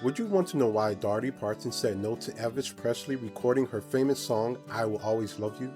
Would you want to know why Dolly Parton said no to Elvis Presley recording her famous song, I Will Always Love You?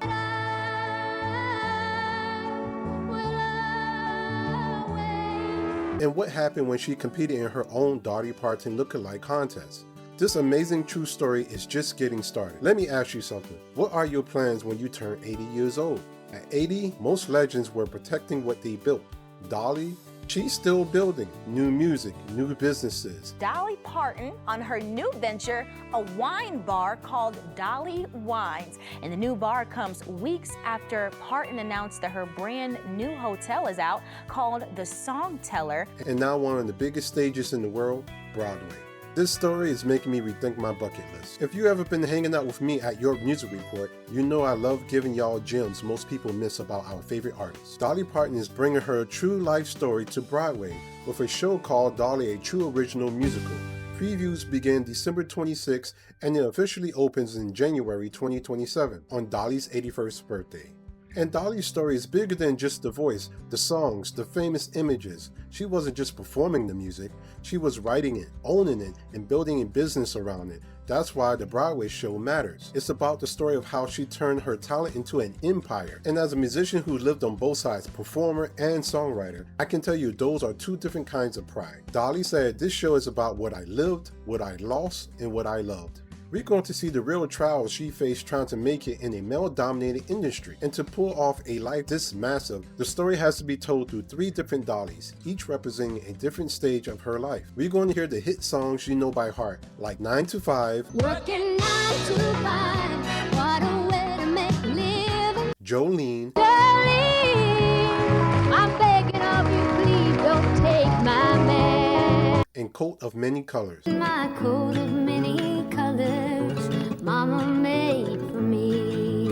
And what happened when she competed in her own Dolly Parton lookalike contest? This amazing true story is just getting started. Let me ask you something. What are your plans when you turn 80 years old? At 80, most legends were protecting what they built. Dolly, she's still building new music, new businesses. Dolly Parton on her new venture, a wine bar called Dolly Wines. And the new bar comes weeks after Parton announced that her brand new hotel is out called The Song Teller. And now one of the biggest stages in the world, Broadway. This story is making me rethink my bucket list. If you ever been hanging out with me at your music report, you know I love giving y'all gems most people miss about our favorite artists. Dolly Parton is bringing her true life story to Broadway with a show called Dolly, a True Original Musical. Previews begin December 26 and it officially opens in January 2027 on Dolly's 81st birthday. And Dolly's story is bigger than just the voice, the songs, the famous images. She wasn't just performing the music, she was writing it, owning it, and building a business around it. That's why the Broadway show matters. It's about the story of how she turned her talent into an empire. And as a musician who lived on both sides, performer and songwriter, I can tell you those are two different kinds of pride. Dolly said, "This show is about what I lived, what I lost, and what I loved." We're going to see the real trials she faced trying to make it in a male-dominated industry. And to pull off a life this massive, the story has to be told through three different Dollys, each representing a different stage of her life. We're going to hear the hit songs you know by heart, like 9 to 5, Working 9 to 5, what a way to make a living. Jolene, Darling, I'm begging of you, please don't take my man. and Coat of Many Colors. My coat of many colors, mama made for me.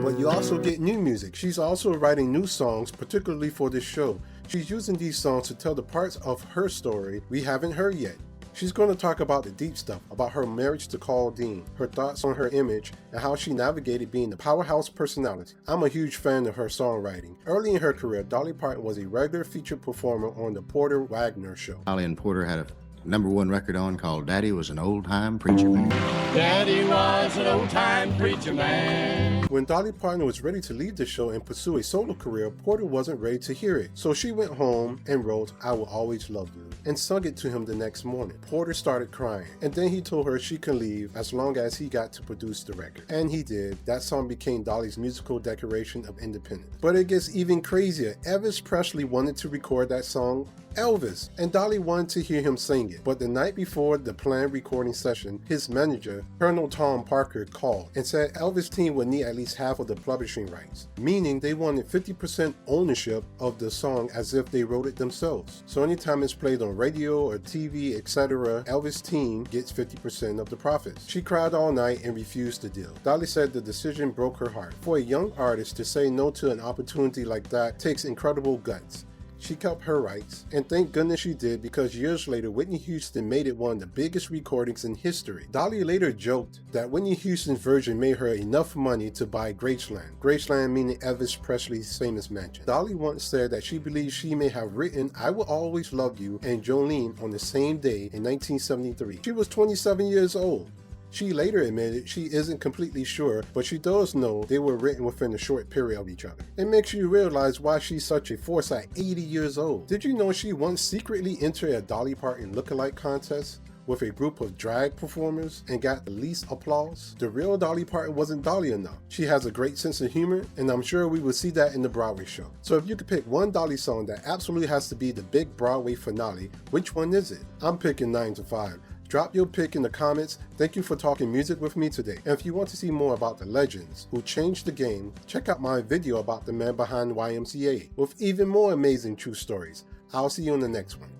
But you also get new music. She's also writing new songs, particularly for this show. She's using these songs to tell the parts of her story we haven't heard yet. She's going to talk about the deep stuff, about her marriage to Carl Dean, her thoughts on her image, and how she navigated being the powerhouse personality. I'm a huge fan of her songwriting. Early in her career, Dolly Parton was a regular featured performer on the Porter Wagoner show. Dolly and Porter had a #1 record on called Daddy Was an Old-Time Preacher Man. Daddy was an old-time preacher man. When Dolly Parton was ready to leave the show and pursue a solo career, Porter wasn't ready to hear it. So she went home and wrote I Will Always Love You and sung it to him the next morning. Porter started crying, and then he told her she could leave as long as he got to produce the record. And he did. That song became Dolly's musical declaration of independence. But it gets even crazier. Elvis Presley wanted to record that song, Elvis, and Dolly wanted to hear him sing it. But the night before the planned recording session, his manager, Colonel Tom Parker, called and said Elvis' team would need at least half of the publishing rights, meaning they wanted 50% ownership of the song as if they wrote it themselves. So anytime it's played on radio or TV, etc., Elvis' team gets 50% of the profits. She cried all night and refused the deal. Dolly said the decision broke her heart. For a young artist to say no to an opportunity like that takes incredible guts. She kept her rights, and thank goodness she did, because years later Whitney Houston made it one of the biggest recordings in history. Dolly later joked that Whitney Houston's version made her enough money to buy Graceland. Graceland meaning Elvis Presley's famous mansion. Dolly once said that she believes she may have written I Will Always Love You and Jolene on the same day in 1973. She was 27 years old. She later admitted she isn't completely sure, but she does know they were written within a short period of each other. It makes you realize why she's such a force at 80 years old. Did you know she once secretly entered a Dolly Parton lookalike contest with a group of drag performers and got the least applause? The real Dolly Parton wasn't Dolly enough. She has a great sense of humor, and I'm sure we will see that in the Broadway show. So if you could pick one Dolly song that absolutely has to be the big Broadway finale, which one is it? I'm picking 9 to 5. Drop your pick in the comments. Thank you for talking music with me today. And if you want to see more about the legends who changed the game, check out my video about the man behind YMCA with even more amazing true stories. I'll see you in the next one.